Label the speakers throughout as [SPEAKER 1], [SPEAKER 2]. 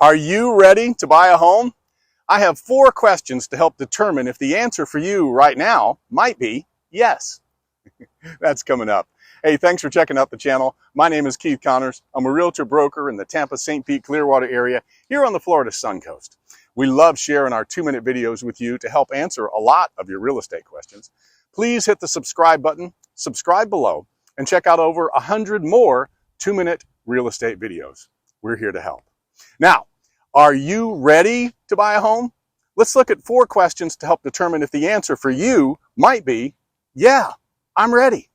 [SPEAKER 1] Are you ready to buy a home? I have 4 questions to help determine if the answer for you right now might be yes. That's coming up. Hey, thanks for checking out the channel. My name is Keith Connors. I'm a realtor broker in the Tampa, St. Pete, Clearwater area here on the Florida Suncoast. We love sharing our 2-minute videos with you to help answer a lot of your real estate questions. Please hit the subscribe button, subscribe below, and check out over 100 more 2-minute real estate videos. We're here to help. Now, are you ready to buy a home? Let's look at 4 questions to help determine if the answer for you might be, yeah, I'm ready.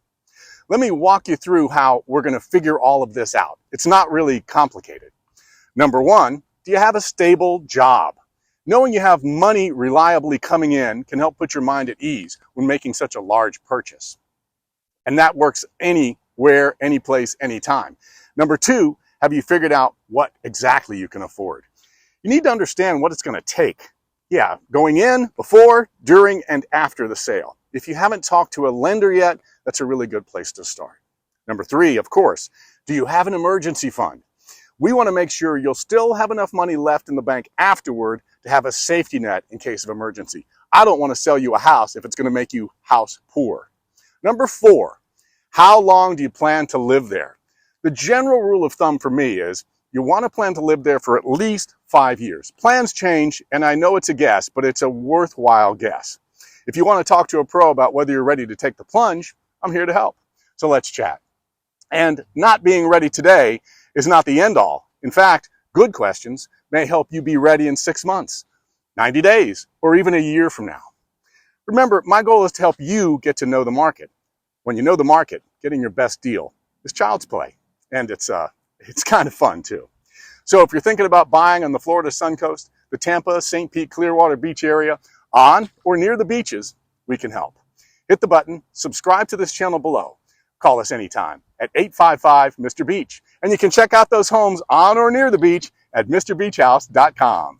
[SPEAKER 1] Let me walk you through how we're going to figure all of this out. It's not really complicated. Number 1, do you have a stable job? Knowing you have money reliably coming in can help put your mind at ease when making such a large purchase. And that works anywhere, any place, anytime. Number 2, have you figured out what exactly you can afford? You need to understand what it's going to take. Yeah, going in, before, during, and after the sale. If you haven't talked to a lender yet, that's a really good place to start. Number 3, of course, do you have an emergency fund? We want to make sure you'll still have enough money left in the bank afterward to have a safety net in case of emergency. I don't want to sell you a house if it's going to make you house poor. Number 4, how long do you plan to live there? The general rule of thumb for me is you want to plan to live there for at least 5 years. Plans change, and I know it's a guess, but it's a worthwhile guess. If you want to talk to a pro about whether you're ready to take the plunge, I'm here to help. So let's chat. And not being ready today is not the end all. In fact, good questions may help you be ready in 6 months, 90 days, or even a year from now. Remember, my goal is to help you get to know the market. When you know the market, getting your best deal is child's play. And it's kind of fun too. So if you're thinking about buying on the Florida Suncoast, the Tampa, St. Pete, Clearwater Beach area, on or near the beaches, we can help. Hit the button, subscribe to this channel below. Call us anytime at 855-MR. Beach. And you can check out those homes on or near the beach at MrBeachHouse.com.